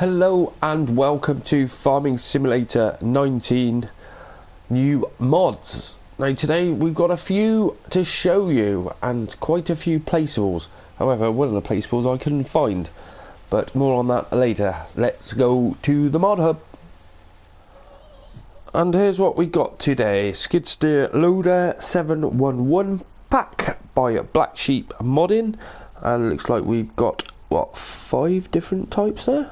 Hello and welcome to Farming Simulator 19 new mods. Now today we've got a few to show you and quite a few placeables. However, one of the placeables I couldn't find, but more on that later. Let's go to the mod hub. And here's what we got today. Skidsteer Loader 711 pack by Black Sheep Modding, and it looks like we've got what, 5 different types there.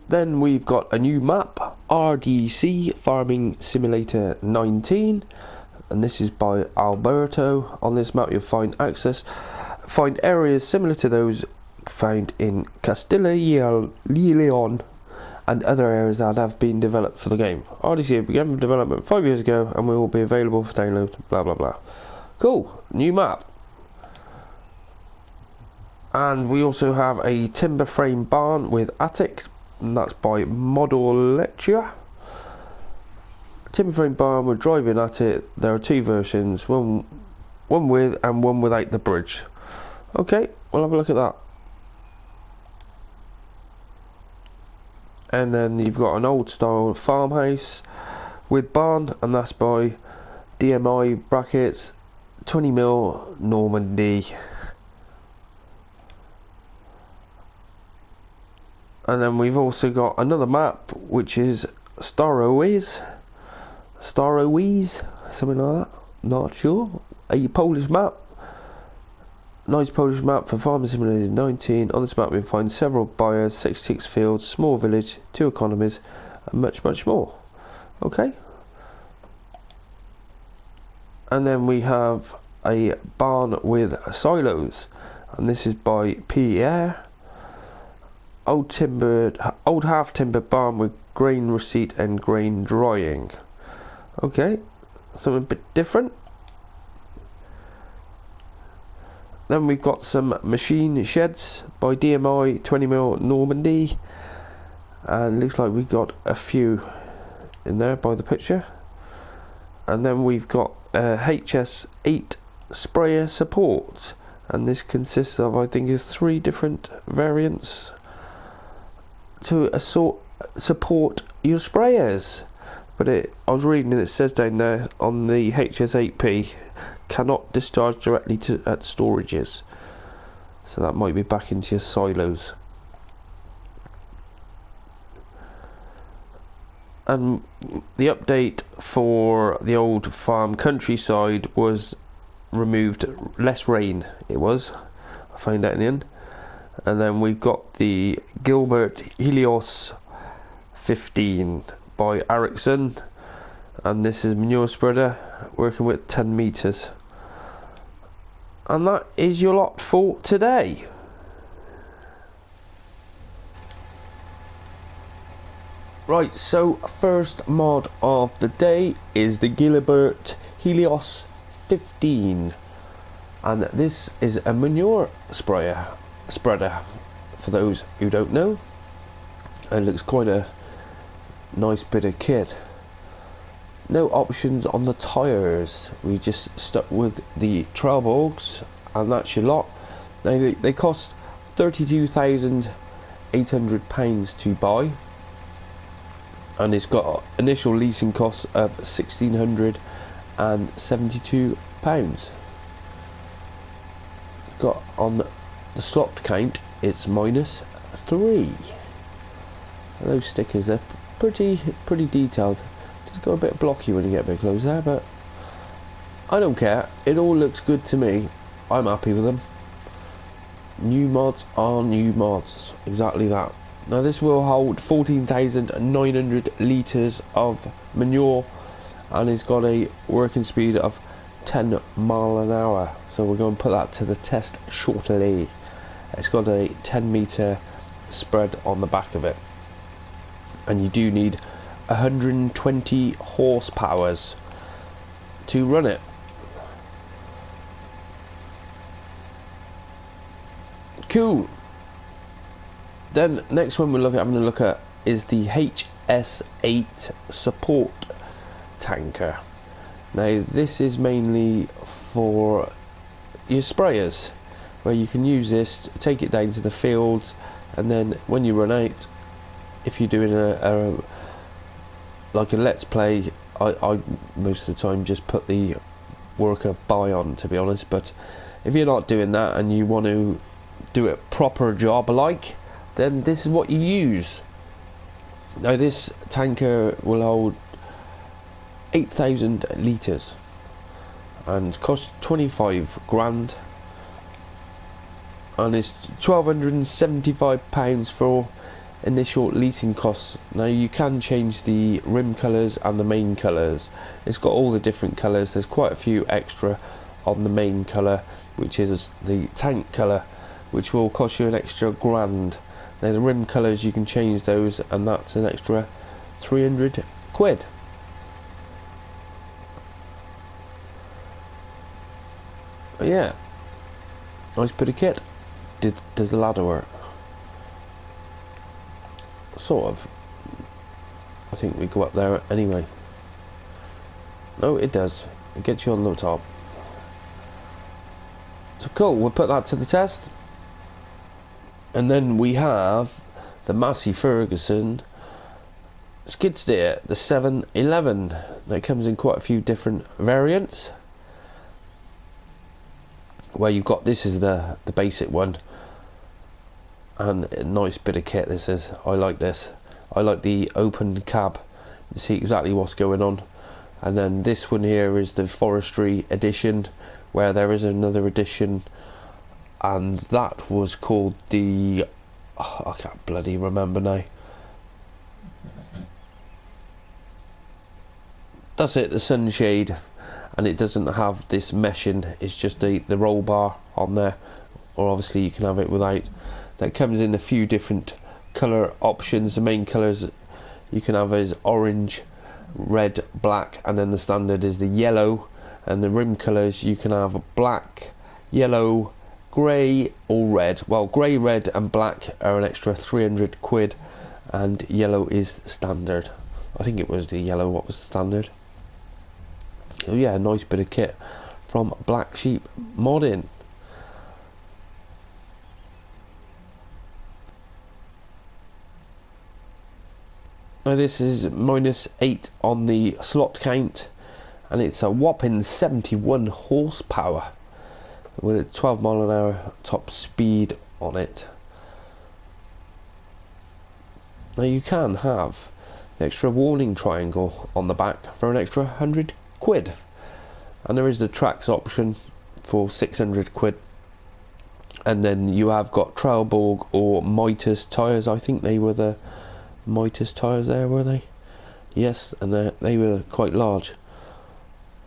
Then we've got a new map, RDC Farming Simulator 19, and this is by Alberto. On this map you'll find areas similar to those found in Castilla y León and other areas that have been developed for the game. RDC began development 5 years ago and will be available for download, blah blah blah. Cool, new map. And we also have a timber frame barn with attic, and that's by Model Lecture. Timber frame barn with driving at it. There are 2 versions, one with and one without the bridge. Okay, we'll have a look at that. And then you've got an old style farmhouse with barn, and that's by DMI brackets 20mm Normandy. And then we've also got another map, which is Starowiez, something like that, not sure. A Polish map, nice Polish map for Farming Simulator 19. On this map we find several buyers, 66 fields, small village, 2 economies, and much more. Okay. And then we have a barn with silos, and this is by Pierre. Old half timbered barn with grain receipt and grain drying. Okay, something a bit different. Then we've got some machine sheds by DMI 20mm Normandy, and looks like we've got a few in there by the picture. And then we've got Hs8 sprayer support, and this consists of, I think, 3 different variants to support your sprayers. But I was reading, and it says down there on the Hs8P cannot discharge directly at storages, so that might be back into your silos. And the update for the old farm countryside was removed. Less rain it was, I found out in the end. And then we've got the Gillibert helios 15 by Ericsson, and this is manure spreader working with 10 meters. And that is your lot for today. Right, so first mod of the day is the Gillibert helios 15, and this is a manure spreader for those who don't know. It looks quite a nice bit of kit. No options on the tyres, we just stuck with the Trailbogs, and that's your lot. Now they cost £32,800 to buy, and it's got initial leasing costs of £1,672. It's got on the slot count it's -3. Those stickers are pretty detailed. Just got a bit blocky when you get a bit closer there, but I don't care. It all looks good to me. I'm happy with them. New mods are new mods, exactly that. Now this will hold 14,900 litres of manure, and it's got a working speed of 10 miles an hour. So we're going to put that to the test shortly. It's got a 10-meter spread on the back of it, and you do need 120 horsepower to run it. Cool. Then next one I'm going to look at is the Hs8 Support Tanker. Now this is mainly for your sprayers, where you can use this, take it down to the fields and then when you run out, if you're doing like a let's play, I most of the time just put the worker buy on, to be honest. But if you're not doing that and you want to do it proper job like, then this is what you use. Now this tanker will hold 8,000 litres and costs 25 grand, and it's £1,275 for initial leasing costs. Now you can change the rim colours and the main colours. It's got all the different colours. There's quite a few extra on the main colour, which is the tank colour, which will cost you an extra grand. Now the rim colours, you can change those, and that's an extra 300 quid. But yeah, nice bit of kit. Does the ladder work? Sort of. I think we go up there anyway. No, it does. It gets you on the top. So cool, we'll put that to the test. And then we have the Massey Ferguson skid steer, the 711. Now it comes in quite a few different variants. Where you've got, this is the basic one, and a nice bit of kit this is. I like this. I like the open cab. You see exactly what's going on. And then this one here is the forestry edition, where there is another edition, and that was called the I can't bloody remember now. That's it, the sunshade. And it doesn't have this meshing, it's just the roll bar on there, or obviously you can have it without. That comes in a few different colour options. The main colours you can have is orange, red, black, and then the standard is the yellow. And the rim colours you can have black, yellow, grey or red. Well, grey, red and black are an extra 300 quid, and yellow is standard. I think it was the yellow what was the standard. Oh yeah, a nice bit of kit from Black Sheep Modding. Now this is -8 on the slot count, and it's a whopping 71 horsepower with a 12 mile an hour top speed on it. Now you can have the extra warning triangle on the back for an extra 100 quid, and there is the tracks option for 600 quid, and then you have got Trailborg or Mitas tyres. I think they were the Mitas tyres there, were they? Yes, and they were quite large,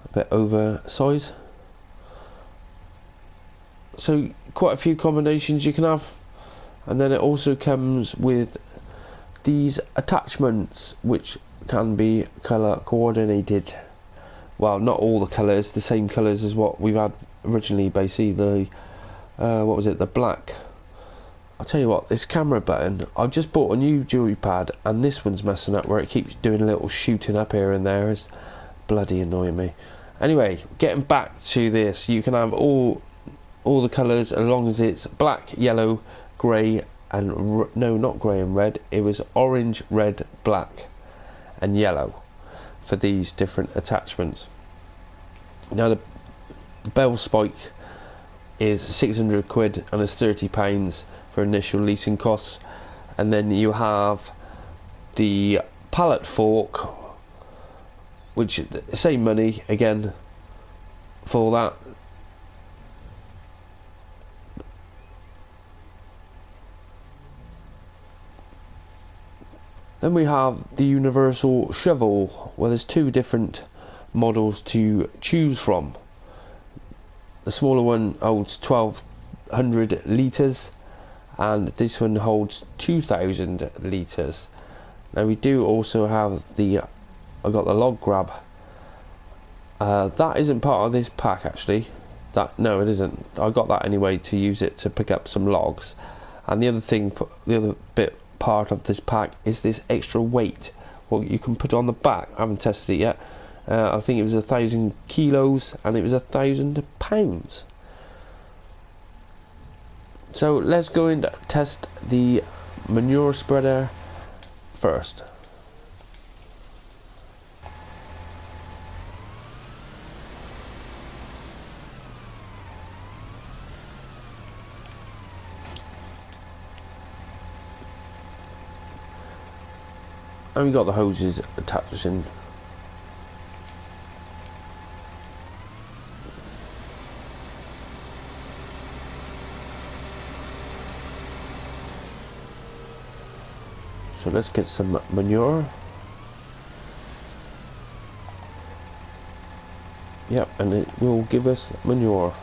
a bit oversized. So quite a few combinations you can have. And then it also comes with these attachments, which can be colour coordinated. Well, not all the colours, the same colours as what we've had originally, basically. The what was it, the black. I'll tell you what, this camera button, I've just bought a new joypad, and this one's messing up where it keeps doing a little shooting up here and there. It's bloody annoying me. Anyway, getting back to this, you can have all the colours as long as it's black, yellow, grey and no, not grey and red. It was orange, red, black and yellow for these different attachments. Now the bell spike is 600 quid and is £30 for initial leasing costs, and then you have the pallet fork, which same money again for that. Then we have the universal shovel, where there's two different models to choose from. The smaller one holds 1200 litres, and this one holds 2000 litres. Now we do also have the, I got the log grab. That isn't part of this pack actually. No, it isn't. I got that anyway to use it to pick up some logs. And the other thing, the other bit part of this pack is this extra weight, what you can put on the back. I haven't tested it yet. I think it was 1,000 kilos and it was £1,000. So let's go and test the manure spreader first. And we've got the hoses attached in. So let's get some manure. Yep, and it will give us manure.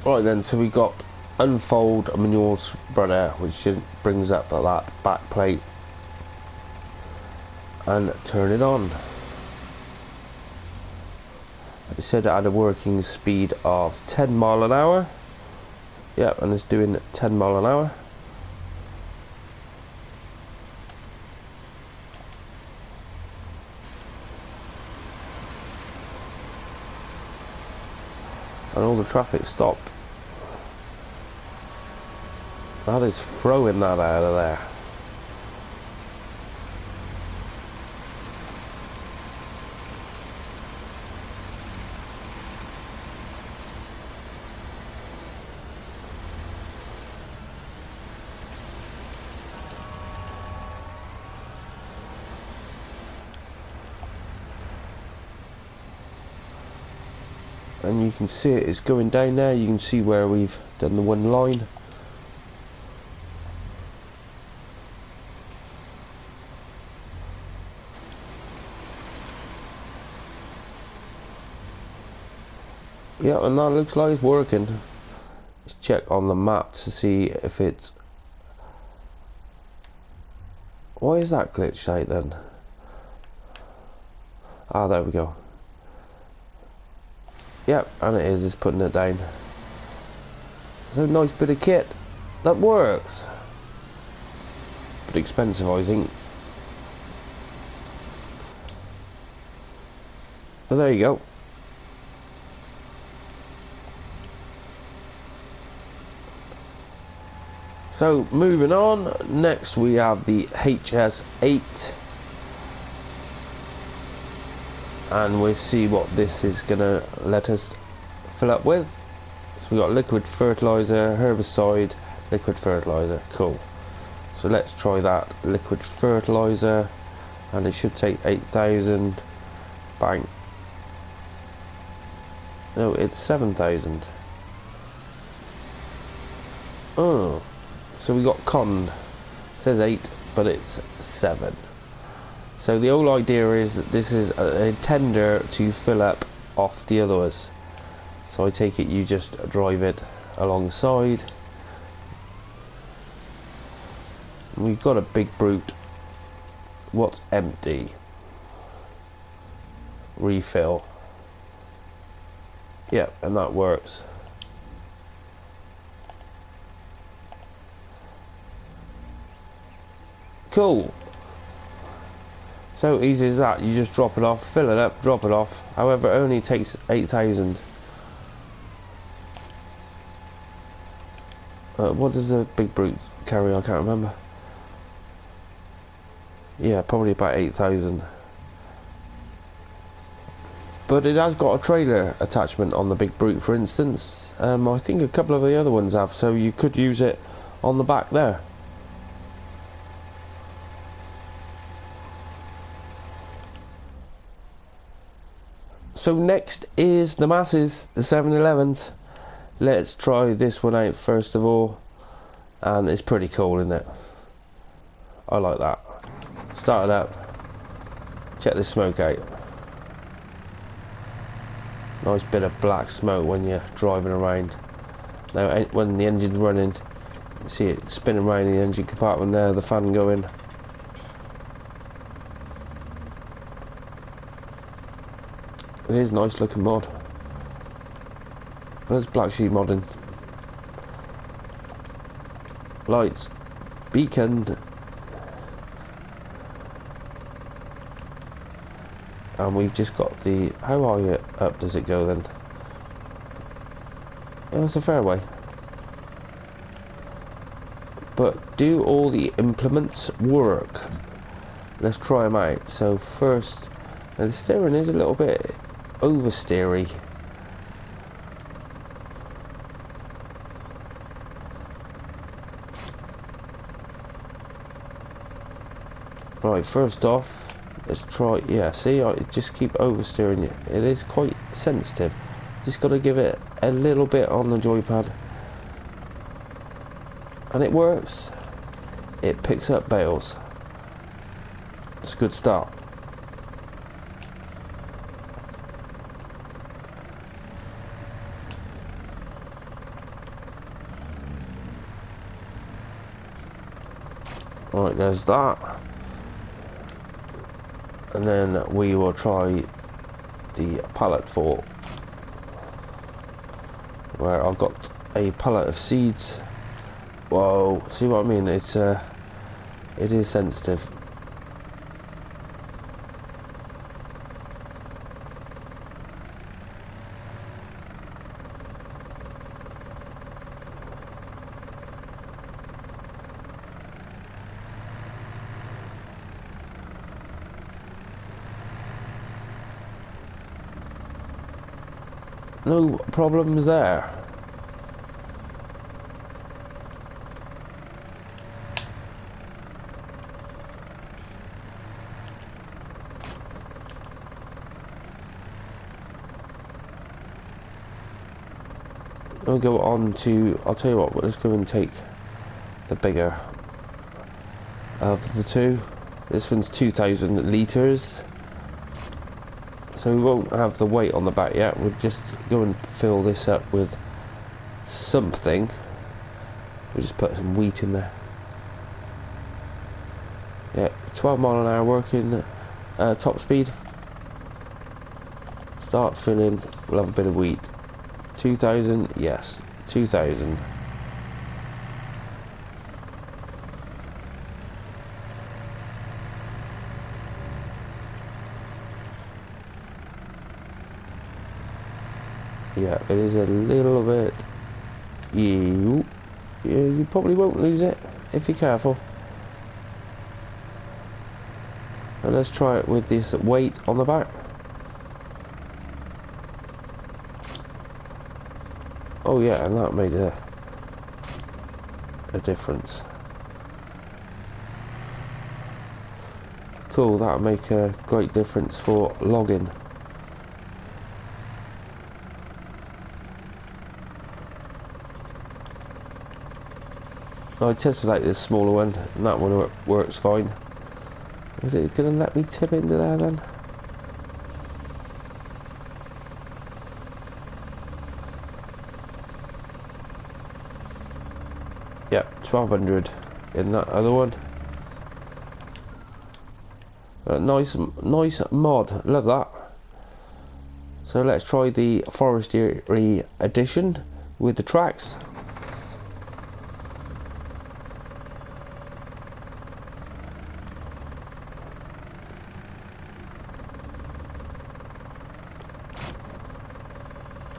Right then, so we got unfold manure spreader, which brings up that back plate, and turn it on. It said it had a working speed of 10 mile an hour. Yep, and it's doing 10 mile an hour. And all the traffic stopped. That is throwing that out of there. And you can see it's going down there. You can see where we've done the one line. Yeah, and that looks like it's working. Let's check on the map to see if it's... Why is that glitched out then? Ah, there we go. Yep, and it is, it's putting it down. It's a nice bit of kit that works. But expensive, I think. But there you go. So moving on, next we have the Hs8, and we'll see what this is gonna let us fill up with. So we got liquid fertilizer, herbicide, liquid fertilizer. Cool. So let's try that liquid fertilizer, and it should take 8,000. Bang. No, it's 7,000. Oh. So we got conned. It says 8, but it's 7. So the whole idea is that this is a tender to fill up off the others. So I take it you just drive it alongside. We've got a big brute. What's empty? Refill. Yep, and that works. Cool. So easy as that. You just drop it off, fill it up, drop it off. However, it only takes 8,000. What does the big brute carry? I can't remember. Yeah, probably about 8,000. But it has got a trailer attachment on the big brute, for instance. I think a couple of the other ones have, so you could use it on the back there. So next is the masses, the 7-Elevens. Let's try this one out first of all, and it's pretty cool, isn't it? I like that. Start it up. Check this smoke out. Nice bit of black smoke when you're driving around. Now when the engine's running, you see it spinning around in the engine compartment there, the fan going. It is nice looking mod. There's black sheep modding. Lights. Beacon. and we've just got the... How high up does it go then? Yeah, it's a fair way. But do all the implements work? Let's try them out. So first, now the steering is a little bit oversteery. Right, first off, let's try, yeah, see, I just keep oversteering it. It is quite sensitive. Just got to give it a little bit on the joypad. And it works. It picks up bales. It's a good start. Right, there's that. And then we will try the pallet fall, where I've got a pallet of seeds. Whoa, see what I mean? It is sensitive. No problems there. We'll go on to, I'll tell you what, let's go and take the bigger of the two. This one's 2,000 litres. So we won't have the weight on the back yet. We'll just go and fill this up with something. We'll just put some wheat in there. Yeah, 12 mile an hour working top speed. Start filling, we'll have a bit of wheat. 2,000, yes, 2,000. Yeah, it is a little bit. You probably won't lose it if you're careful. And let's try it with this weight on the back. Oh yeah, and that made a difference. Cool, that'll make a great difference for logging. I tested out this smaller one, and that one works fine. Is it going to let me tip into there then? Yeah, 1,200 in that other one. Nice mod, love that. So let's try the forestry edition with the tracks.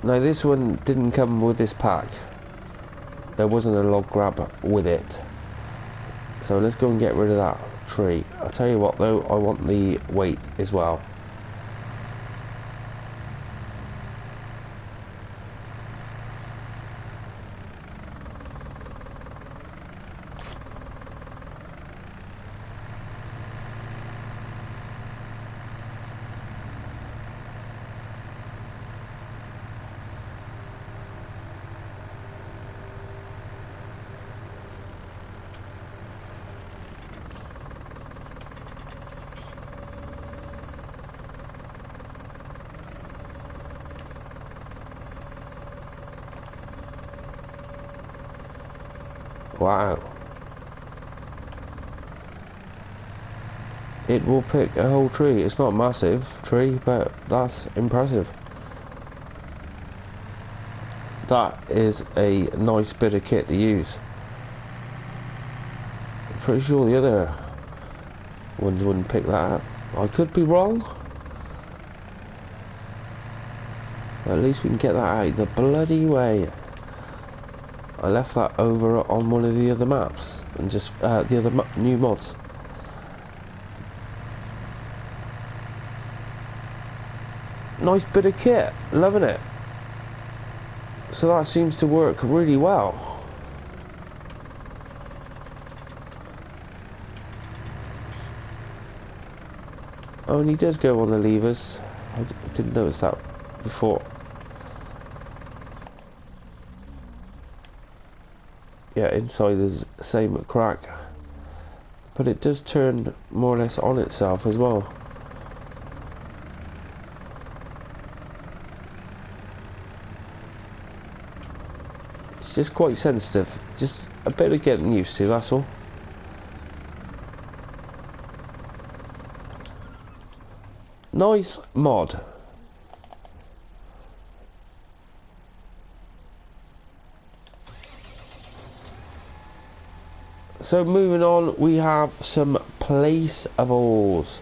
Now this one didn't come with this pack. There wasn't a log grab with it. So let's go and get rid of that tree. I'll tell you what though, I want the weight as well. Wow. It will pick a whole tree. It's not a massive tree, but that's impressive. That is a nice bit of kit to use. I'm pretty sure the other ones wouldn't pick that up. I could be wrong. At least we can get that out of the bloody way. I left that over on one of the other maps and just the other new mods. Nice bit of kit, loving it. So that seems to work really well. Oh, and he does go on the levers. I didn't notice that before. Yeah, inside is the same crack, but it does turn more or less on itself as well. It's just quite sensitive, just a bit of getting used to, that's all. Nice mod. So moving on, we have some placeables.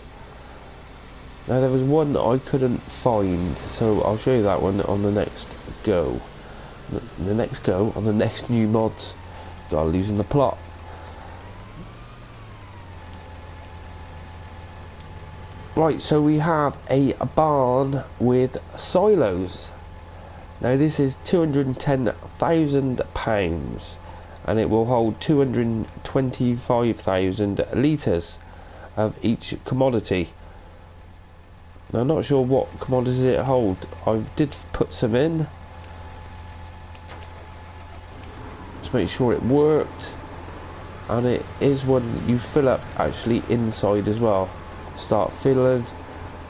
Now there was one that I couldn't find, so I'll show you that one on the next go. The next go on the next new mods. Got losing the plot. Right, so we have a barn with silos. Now this is £210,000 and it will hold 225,000 litres of each commodity. Now I'm not sure what commodities it holds. I did put some in to make sure it worked, and it is one you fill up actually inside as well. Start filling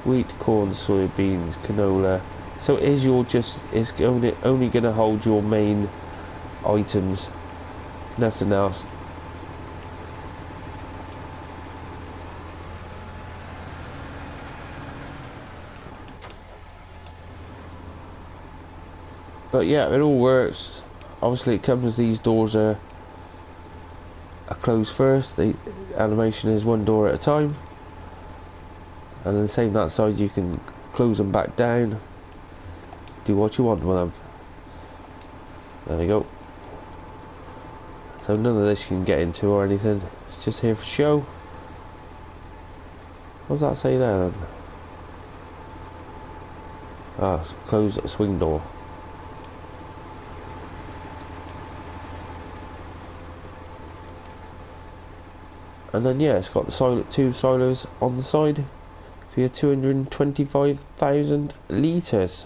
wheat, corn, soybeans, canola. So it is it's only going to hold your main items, nothing else. But yeah, it all works. Obviously it comes, these doors are closed first. The animation is one door at a time, and then same that side, you can close them back down, do what you want with them. There we go. So none of this you can get into or anything, it's just here for show. What does that say there then? Ah, close a swing door. And then yeah, it's got the two silos on the side for your 225,000 litres.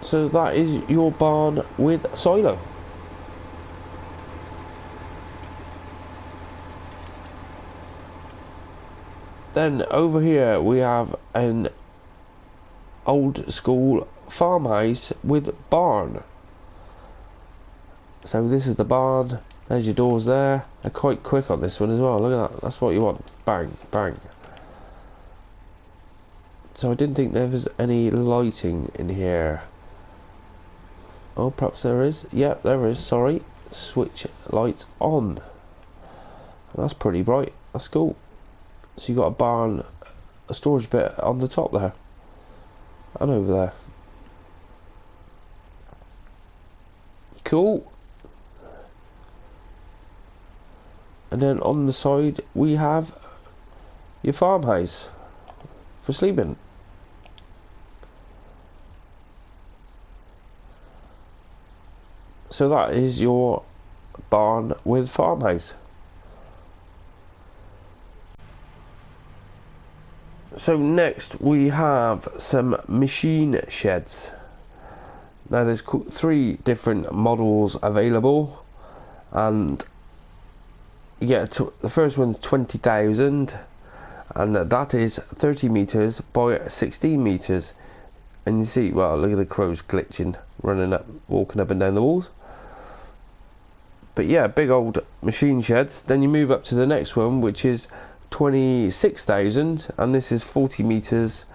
So that is your barn with silo. Then over here we have an old school farmhouse with barn. So this is the barn, there's your doors there. They're quite quick on this one as well, look at that, that's what you want, bang, bang. So I didn't think there was any lighting in here. Oh, perhaps there is. Yep, there is, sorry. Switch light on. That's pretty bright, that's cool. So you got a barn, a storage bit on the top there, and over there. Cool. And then on the side we have your farmhouse for sleeping. So that is your barn with farmhouse. So next we have some machine sheds. Now there's 3 different models available, and yeah, the first one's 20,000, and that is 30 meters by 16 meters. And you see, well, look at the crows glitching, running up, walking up and down the walls. But yeah, big old machine sheds. Then you move up to the next one, which is 26,000, and this is 40 meters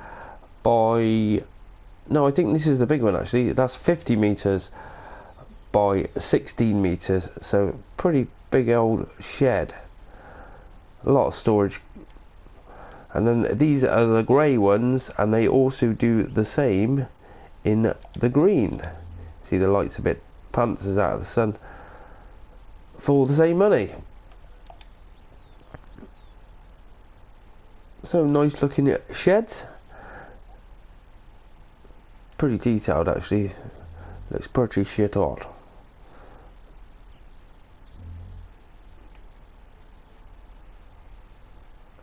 by, no, I think this is the big one actually, that's 50 meters by 16 meters. So pretty big old shed, a lot of storage And then these are the grey ones, and they also do the same in the green. See, the light's a bit pants out of the sun. For the same money. So nice looking sheds. Pretty detailed actually. Looks pretty shit hot.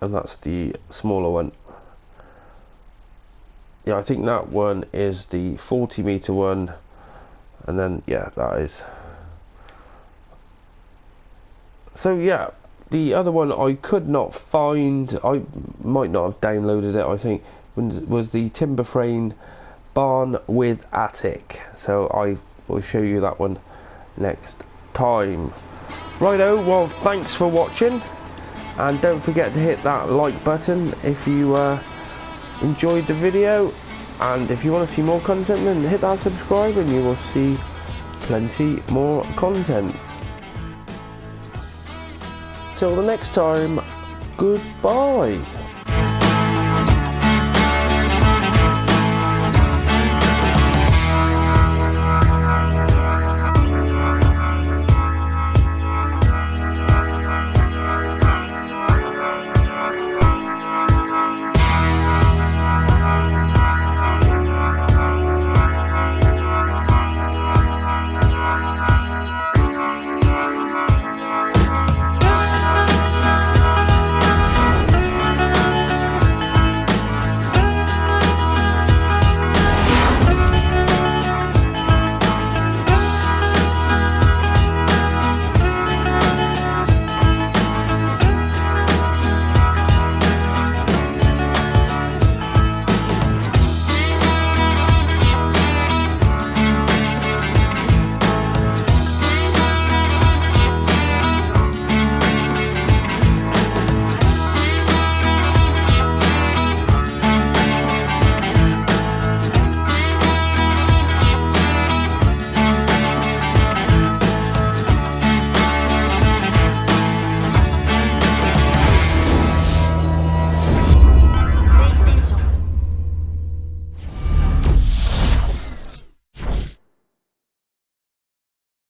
And that's the smaller one. Yeah, I think that one is the 40-meter one, and then yeah, that is. So yeah, the other one I could not find. I might not have downloaded it. I think was the timber frame barn with attic. So I will show you that one next time. Righto. Well, thanks for watching. And don't forget to hit that like button if you enjoyed the video, and if you want to see more content, then hit that subscribe and you will see plenty more content. Till the next time, goodbye.